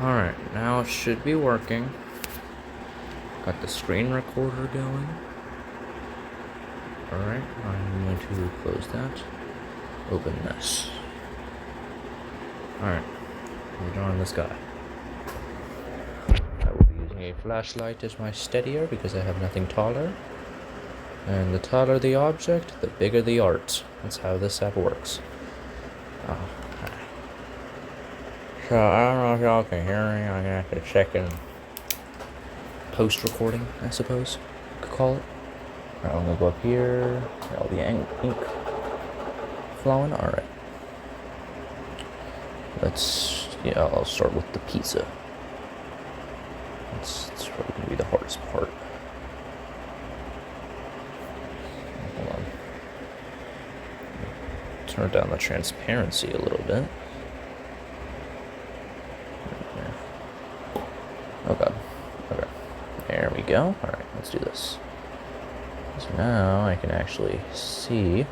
Alright, now it should be working. Got the screen recorder going. Alright, I'm going to close that. Open this. Alright, we're drawing this guy. I will be using a flashlight as my steadier because I have nothing taller. And the taller the object, the bigger the art. That's how this app works. Oh, okay. So, I don't know if y'all can hear me. I'm gonna have to check in post-recording, I suppose you could call it. Alright, I'm gonna go up here. All the ink flowing. Alright. I'll start with the pizza. It's probably gonna be the hardest part. Hold on. Turn down the transparency a little bit. Oh god. Okay. There we go. Alright, let's do this. So now I can actually see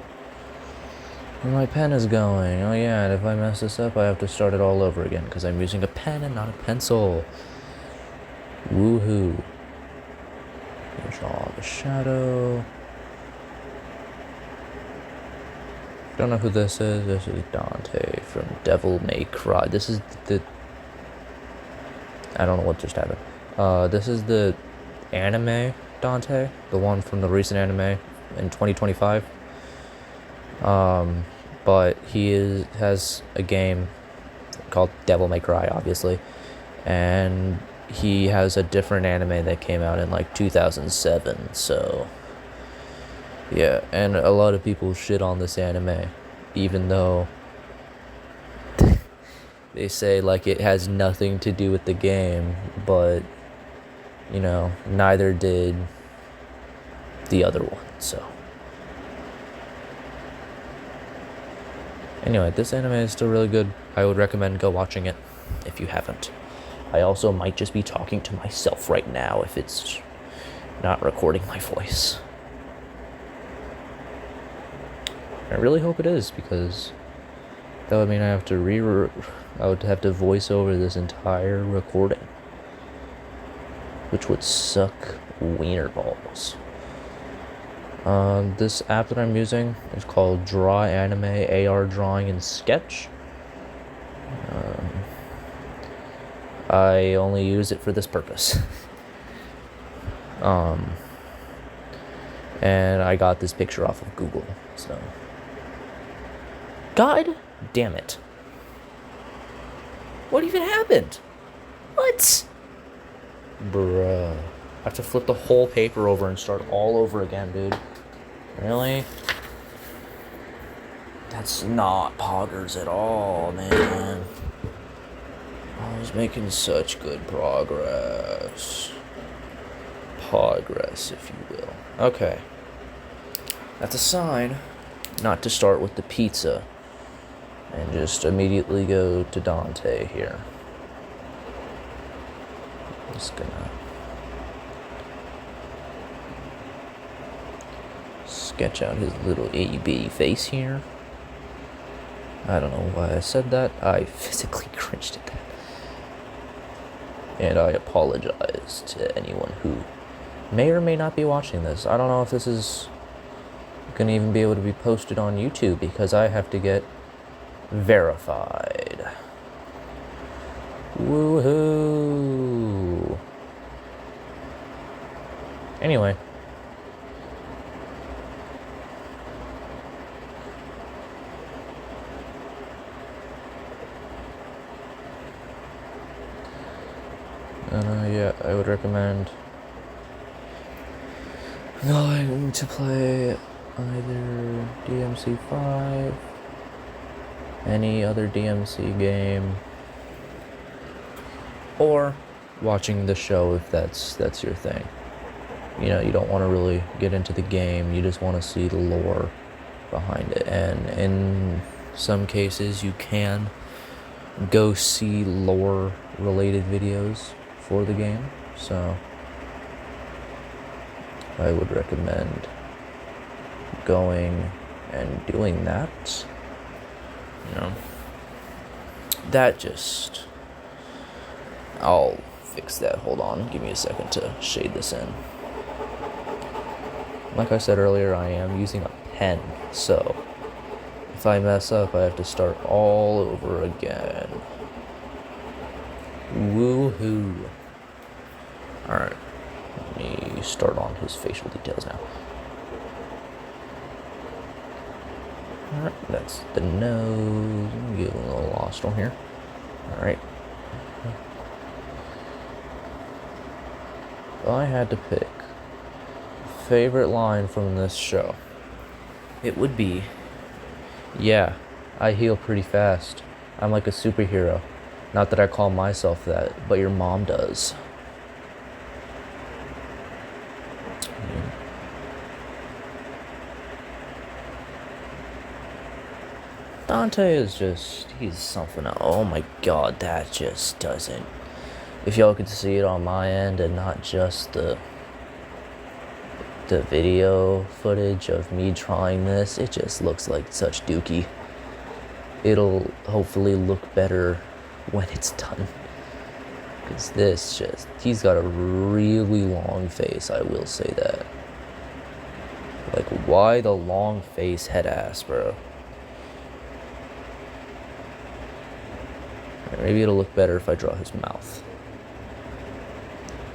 where my pen is going. Oh yeah, and if I mess this up, I have to start it all over again because I'm using a pen and not a pencil. Woohoo. Draw the shadow. Don't know who this is. This is Dante from Devil May Cry. This is the... I don't know what just happened. This is the anime Dante, the one from the recent anime in 2025. But he has a game called Devil May Cry, obviously, and he has a different anime that came out in like 2007. So yeah, and a lot of people shit on this anime, even though they say like it has nothing to do with the game, but you know, neither did the other one. So anyway, this anime is still really good. I would recommend go watching it if you haven't. I also might just be talking to myself right now if it's not recording my voice. I really hope it is, because that would mean I would have to voice over this entire recording, which would suck wiener balls. This app that I'm using is called Draw Anime AR Drawing and Sketch. I only use it for this purpose. And I got this picture off of Google, so. God damn it. What even happened? What? Bruh. I have to flip the whole paper over and start all over again, dude. Really? That's not poggers at all, man. I was making such good progress. Progress, if you will. Okay. That's a sign not to start with the pizza and just immediately go to Dante here. I'm just gonna sketch out his little AB face here. I don't know why I said that. I physically cringed at that. And I apologize to anyone who may or may not be watching this. I don't know if this is gonna even be able to be posted on YouTube because I have to get verified. Woohoo! Anyway. Yeah, I would recommend going to play either DMC5, any other DMC game, or watching the show if that's your thing. You know, you don't want to really get into the game, you just want to see the lore behind it. And in some cases, you can go see lore-related videos for the game, so I would recommend going and doing that. You know, that just I'll fix that. Hold on. Give me a second to shade this in. Like I said earlier, I am using a pen, so if I mess up, I have to start all over again. Woohoo. Alright, let me start on his facial details now. Alright, that's the nose. Get a little lost on here. Alright. If I had to pick a favorite line from this show, it would be, yeah, I heal pretty fast. I'm like a superhero. Not that I call myself that, but your mom does. Dante is just, he's something else. Oh my god, that just doesn't. If y'all could see it on my end and not just the video footage of me trying this, it just looks like such dookie. It'll hopefully look better when it's done. Because this just, he's got a really long face, I will say that. Like, why the long face head ass, bro? Maybe it'll look better if I draw his mouth.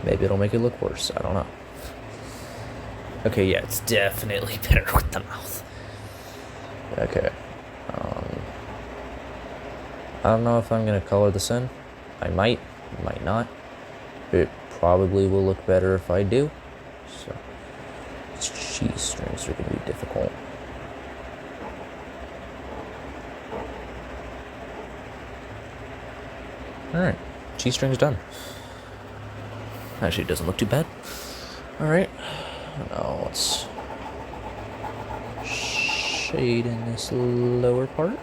Maybe it'll make it look worse. I don't know. Okay, yeah, it's definitely better with the mouth. Okay. I don't know if I'm going to color this in. I might not. It probably will look better if I do. So, cheese strings are going to be difficult. Alright, G-string's done. Actually, it doesn't look too bad. Alright, now let's shade in this lower part.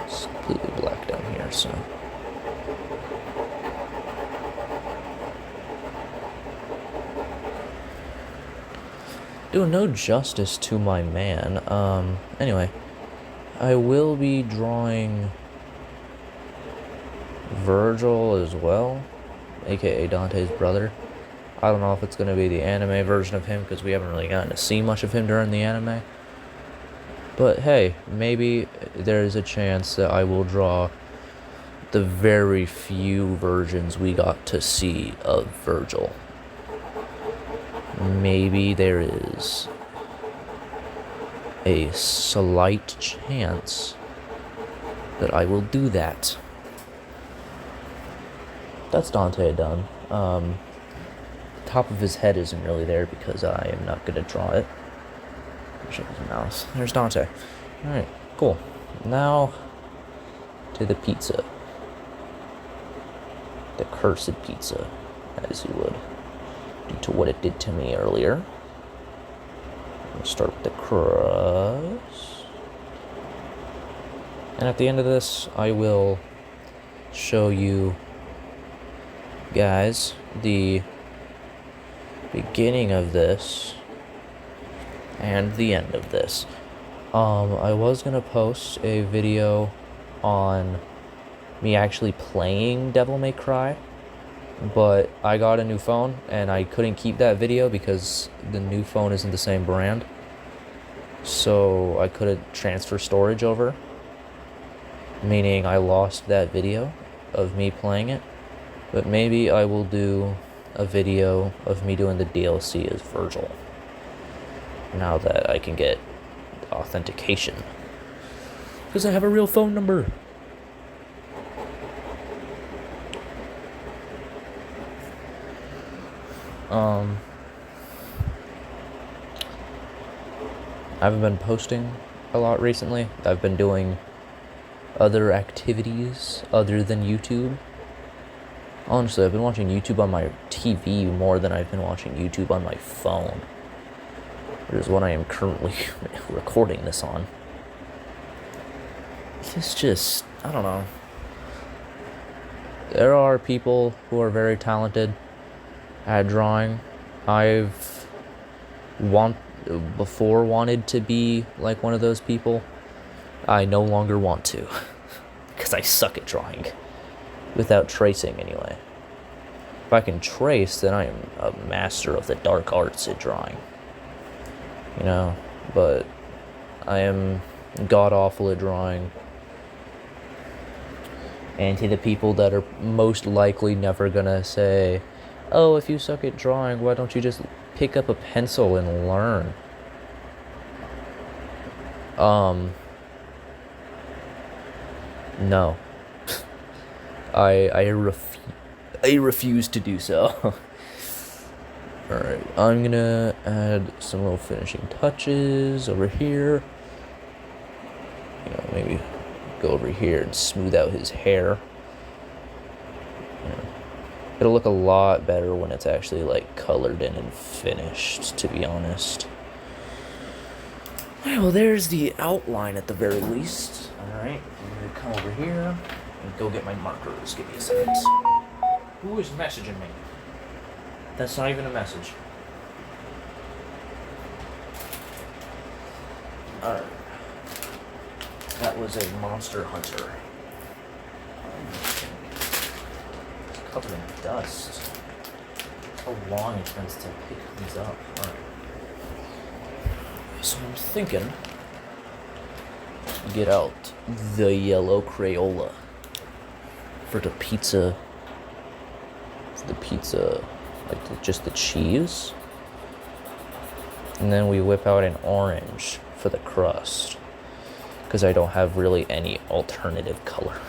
It's completely black down here, so. Doing no justice to my man. Anyway. I will be drawing Virgil as well, aka Dante's brother. I don't know if it's going to be the anime version of him, because we haven't really gotten to see much of him during the anime. But hey, maybe there's a chance that I will draw the very few versions we got to see of Virgil. Maybe there is a slight chance that I will do that. That's Dante done. The top of his head isn't really there because I am not going to draw it. Show his mouse. There's Dante. Alright, cool. Now to the pizza. The cursed pizza, as you would, due to what it did to me earlier. We'll start with the crust. And at the end of this, I will show you guys the beginning of this and the end of this. I was gonna post a video on me actually playing Devil May Cry, but I got a new phone and I couldn't keep that video because the new phone isn't the same brand, so I couldn't transfer storage over, meaning I lost that video of me playing it. But maybe I will do a video of me doing the DLC as Virgil, now that I can get authentication, because I have a real phone number. I haven't been posting a lot recently. I've been doing other activities other than YouTube. Honestly, I've been watching YouTube on my TV more than I've been watching YouTube on my phone, which is what I am currently recording this on. It's just, I don't know. There are people who are very talented at drawing. I've before wanted to be like one of those people. I no longer want to. because I suck at drawing. Without tracing, anyway. If I can trace, then I am a master of the dark arts at drawing. You know, but I am god-awful at drawing. And to the people that are most likely never gonna say, oh, if you suck at drawing, why don't you just pick up a pencil and learn? No. I refuse to do so. Alright, I'm gonna add some little finishing touches over here. You know, maybe go over here and smooth out his hair. It'll look a lot better when it's actually like colored in and finished, to be honest. Well, there's the outline at the very least. Alright, I'm gonna come over here and go get my markers. Give me a second. Who is messaging me? That's not even a message. Alright. That was a monster hunter. It's covered in dust. How long it takes to pick these up. Alright. So I'm thinking, get out the yellow Crayola for the pizza. Like just the cheese. And then we whip out an orange for the crust, because I don't have really any alternative color.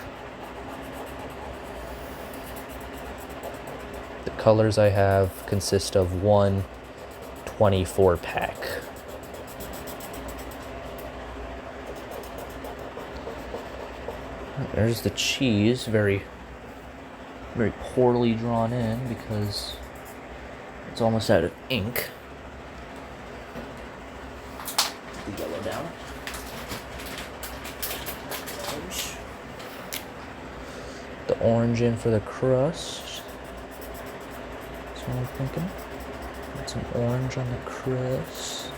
The colors I have consist of one 24 pack. There's the cheese, very poorly drawn in because it's almost out of ink. Put the yellow down. The orange in for the crust. That's what I'm thinking. Put some orange on the crust.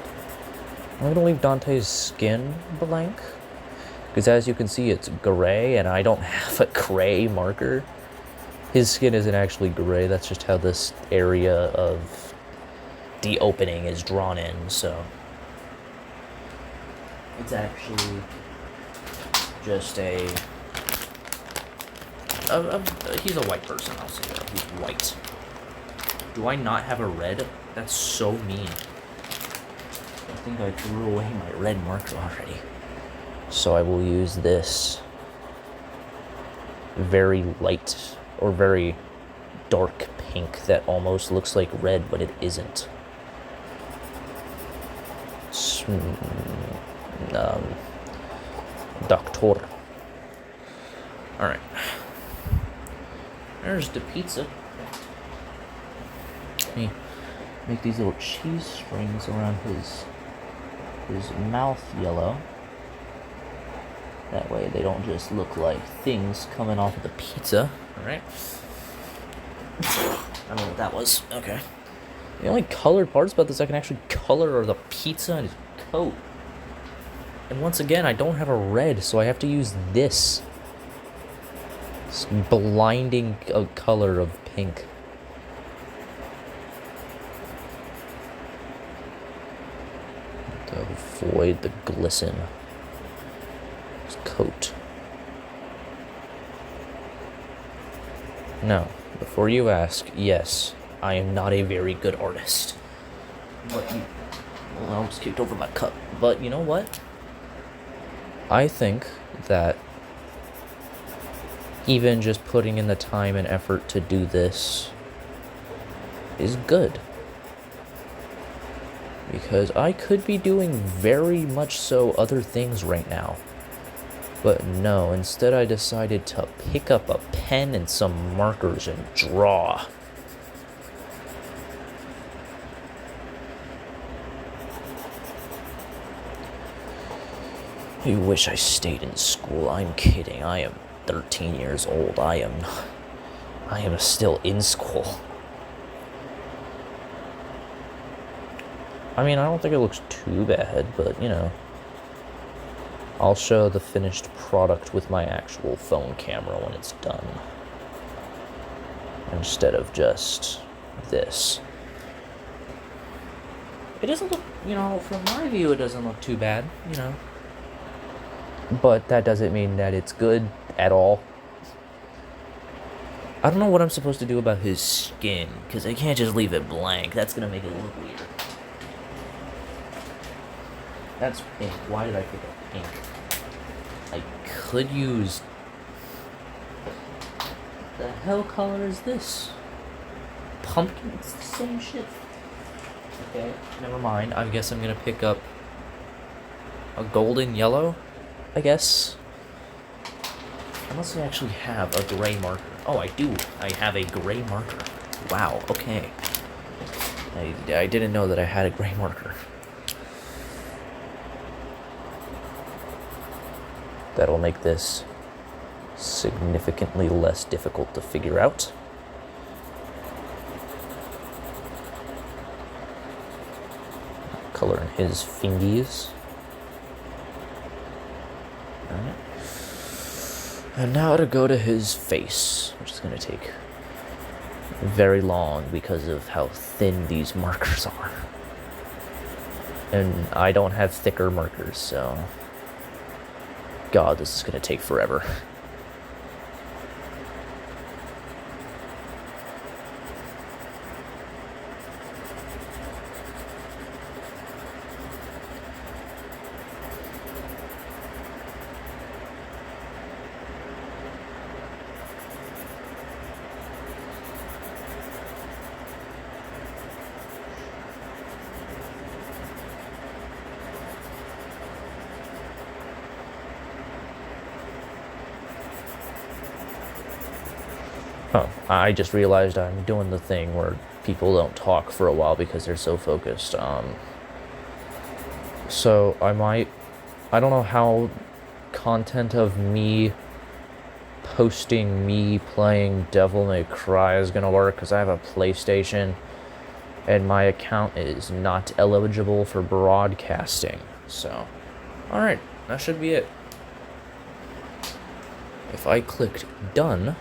I'm gonna leave Dante's skin blank, because as you can see, it's gray, and I don't have a gray marker. His skin isn't actually gray, that's just how this area of the opening is drawn in, so it's actually just he's a white person, I'll say that. He's white. Do I not have a red? That's so mean. I think I threw away my red marker already. So I will use this very light or very dark pink that almost looks like red, but it isn't. Doctor. Alright. There's the pizza. Let me make these little cheese strings around his mouth yellow. That way they don't just look like things coming off of the pizza. Alright. I don't know what that was. Okay. The only colored parts about this I can actually color are the pizza and his coat. And once again, I don't have a red, so I have to use this. This blinding color of pink. To avoid the glisten. His coat. Now, before you ask, yes, I am not a very good artist. But I almost kicked over my cup. But you know what? I think that even just putting in the time and effort to do this is good. Because I could be doing very much so other things right now. But no, instead I decided to pick up a pen and some markers and draw. I wish I stayed in school. I'm kidding. I am 13 years old. I am still in school. I mean, I don't think it looks too bad, but you know. I'll show the finished product with my actual phone camera when it's done, instead of just this. It doesn't look, from my view, it doesn't look too bad, But that doesn't mean that it's good at all. I don't know what I'm supposed to do about his skin, because I can't just leave it blank. That's going to make it look weird. That's pink. Why did I pick up pink? I could use... The hell color is this? Pumpkin? It's the same shit. Okay, never mind. I guess I'm going to pick up a golden yellow, I guess. Unless I actually have a gray marker. Oh, I do. I have a gray marker. Wow, okay. I didn't know that I had a gray marker. That'll make this significantly less difficult to figure out. Color in his fingies. Alright. And now to go to his face, which is going to take very long because of how thin these markers are. And I don't have thicker markers, so... God, this is going to take forever. Oh, I just realized I'm doing the thing where people don't talk for a while because they're so focused. So I don't know how content of me posting me playing Devil May Cry is gonna work, because I have a PlayStation and my account is not eligible for broadcasting. So, alright, that should be it. If I clicked done,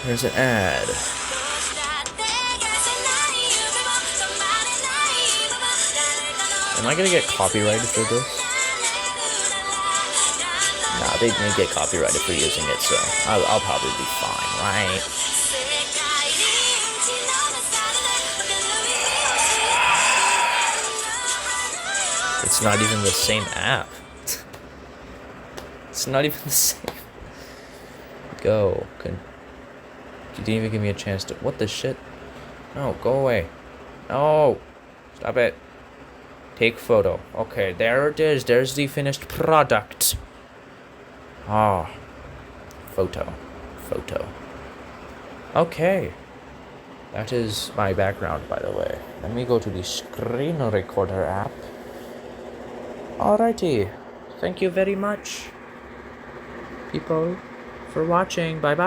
there's an ad. Am I gonna get copyrighted for this? Nah, they didn't get copyrighted for using it, so I'll probably be fine, right? It's not even the same app. It's not even the same. Go. You didn't even give me a chance to... What the shit? No, go away. No. Stop it. Take photo. Okay, there it is. There's the finished product. Ah. Photo. Okay. That is my background, by the way. Let me go to the screen recorder app. Alrighty. Thank you very much, people, for watching. Bye-bye.